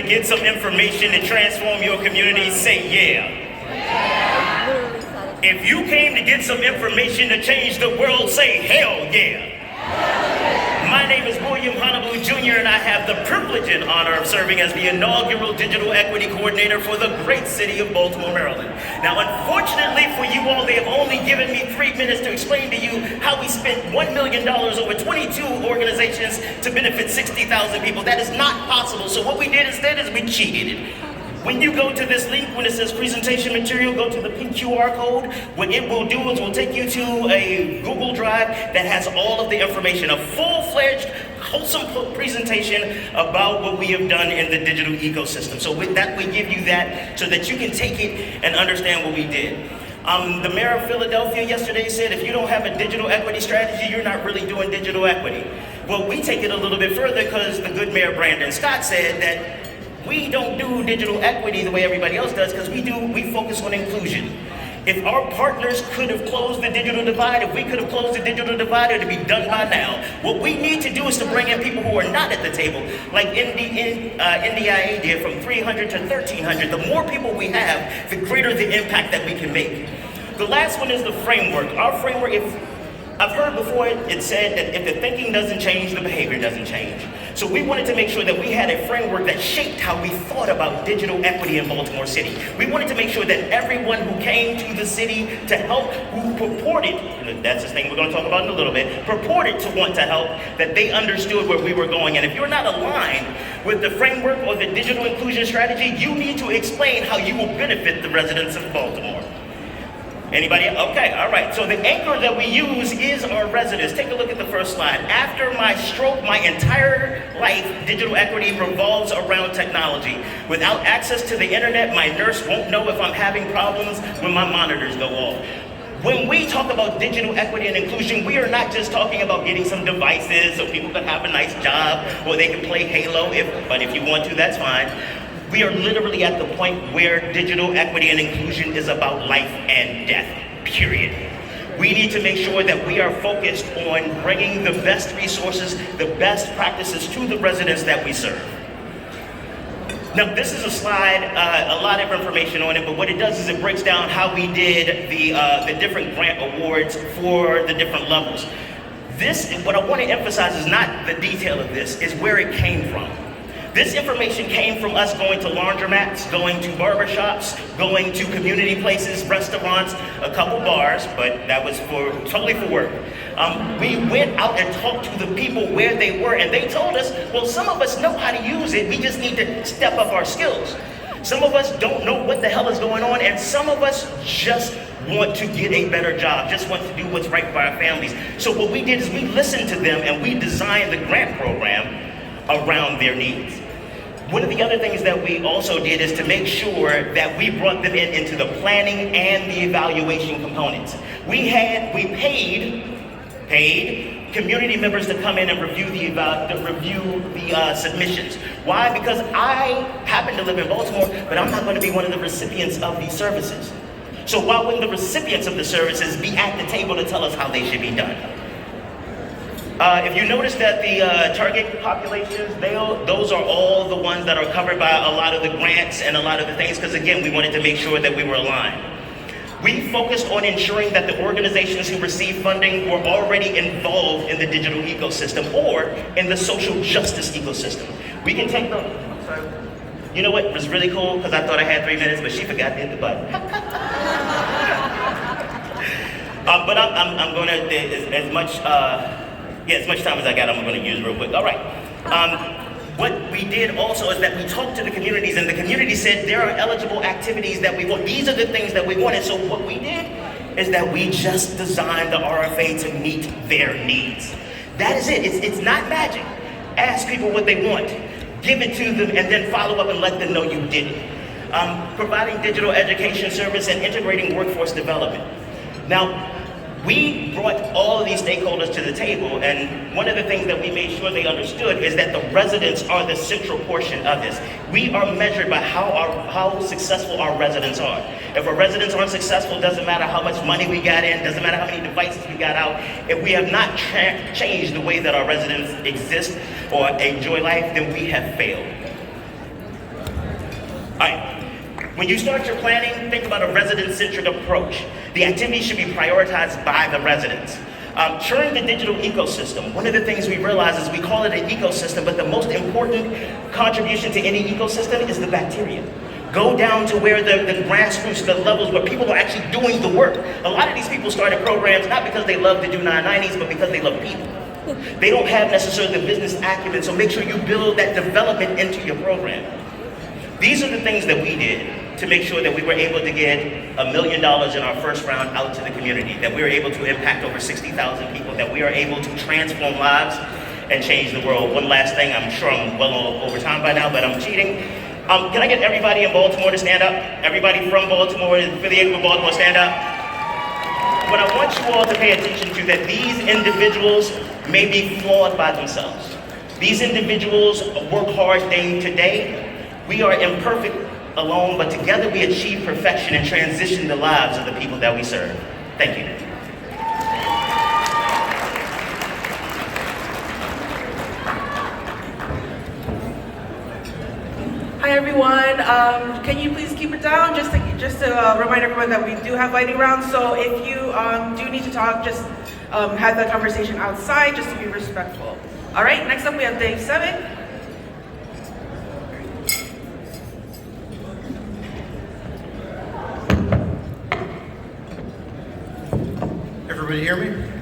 get some information to transform your community, say yeah. If you came to get some information to change the world, say hell yeah. My name is Honablew Jr. and I have the privilege and honor of serving as the inaugural Digital Equity Coordinator for the great city of Baltimore, Maryland. Now, unfortunately for you all, they have only given me 3 minutes to explain to you how we spent $1 million over 22 organizations to benefit 60,000 people. That is not possible. So what we did instead is we cheated. When you go to this link, when it says presentation material, go to the pink QR code. What it will do is we'll take you to a Google Drive that has all of the information, a full-fledged, wholesome presentation about what we have done in the digital ecosystem. So with that, we give you that so that you can take it and understand what we did. The mayor of Philadelphia yesterday said if you don't have a digital equity strategy, you're not really doing digital equity. Well, we take it a little bit further because the good Mayor Brandon Scott said that we don't do digital equity the way everybody else does because we focus on inclusion. If our partners could have closed the digital divide, if we could have closed the digital divide, it would be done by now. What we need to do is to bring in people who are not at the table, like NDIA did from 300 to 1,300. The more people we have, the greater the impact that we can make. The last one is the framework. Our framework, I've heard before it said that if the thinking doesn't change, the behavior doesn't change. So we wanted to make sure that we had a framework that shaped how we thought about digital equity in Baltimore City. We wanted to make sure that everyone who came to the city to help, who purported, that's the thing we're going to talk about in a little bit, purported to want to help, that they understood where we were going. And if you're not aligned with the framework or the digital inclusion strategy, you need to explain how you will benefit the residents of Baltimore. Anybody? Okay, all right. So the anchor that we use is our residents. Take a look at the first slide. After my stroke, my entire life, digital equity revolves around technology. Without access to the internet, my nurse won't know if I'm having problems when my monitors go off. When we talk about digital equity and inclusion, we are not just talking about getting some devices so people can have a nice job or they can play Halo, but if you want to, that's fine. We are literally at the point where digital equity and inclusion is about life and death, period. We need to make sure that we are focused on bringing the best resources, the best practices to the residents that we serve. Now, this is a slide, a lot of information on it, but what it does is it breaks down how we did the different grant awards for the different levels. What I want to emphasize is not the detail of this, is where it came from. This information came from us going to laundromats, going to barbershops, going to community places, restaurants, a couple bars, but that was totally for work. We went out and talked to the people where they were, and they told us, well, some of us know how to use it, we just need to step up our skills. Some of us don't know what the hell is going on, and some of us just want to get a better job, just want to do what's right for our families. So what we did is we listened to them and we designed the grant program around their needs. One of the other things that we also did is to make sure that we brought them into the planning and the evaluation components. We paid community members to come in and review the submissions. Why? Because I happen to live in Baltimore, but I'm not going to be one of the recipients of these services. So why wouldn't the recipients of the services be at the table to tell us how they should be done? If you notice that the target populations, those are all the ones that are covered by a lot of the grants and a lot of the things, because again, we wanted to make sure that we were aligned. We focused on ensuring that the organizations who received funding were already involved in the digital ecosystem or in the social justice ecosystem. We can take the, you know what was really cool, because I thought I had 3 minutes, but she forgot to hit the button. But I'm going to, as much time as I got, I'm going to use real quick. All right. What we did also is that we talked to the communities, and the community said there are eligible activities that we want. These are the things that we wanted. So what we did is that we just designed the RFA to meet their needs. That is it. It's not magic. Ask people what they want, give it to them, and then follow up and let them know you did it. Providing digital education service and integrating workforce development. Now, we brought all of these stakeholders to the table, and one of the things that we made sure they understood is that the residents are the central portion of this. We are measured by how successful our residents are. If our residents aren't successful, doesn't matter how much money we got in, doesn't matter how many devices we got out. If we have not changed the way that our residents exist or enjoy life, then we have failed. When you start your planning, think about a resident-centric approach. The activities should be prioritized by the residents. Churn the digital ecosystem. One of the things we realize is we call it an ecosystem, but the most important contribution to any ecosystem is the bacteria. Go down to where the grassroots, the levels where people are actually doing the work. A lot of these people started programs not because they love to do 990s, but because they love people. They don't have necessarily the business acumen, so make sure you build that development into your program. These are the things that we did to make sure that we were able to get $1 million in our first round out to the community, that we were able to impact over 60,000 people, that we are able to transform lives and change the world. One last thing, I'm sure I'm well over time by now, but I'm cheating. Can I get everybody in Baltimore to stand up? Everybody from Baltimore, affiliated with Baltimore, stand up. What I want you all to pay attention to that these individuals may be flawed by themselves. These individuals work hard day to day. We are imperfect alone, but together we achieve perfection and transition the lives of the people that we serve. Thank you. Hi everyone, can you please keep it down? Just to remind everyone that we do have lightning rounds, so if you do need to talk, just have that conversation outside just to be respectful. All right, next up we have Dave 7. Everybody hear me?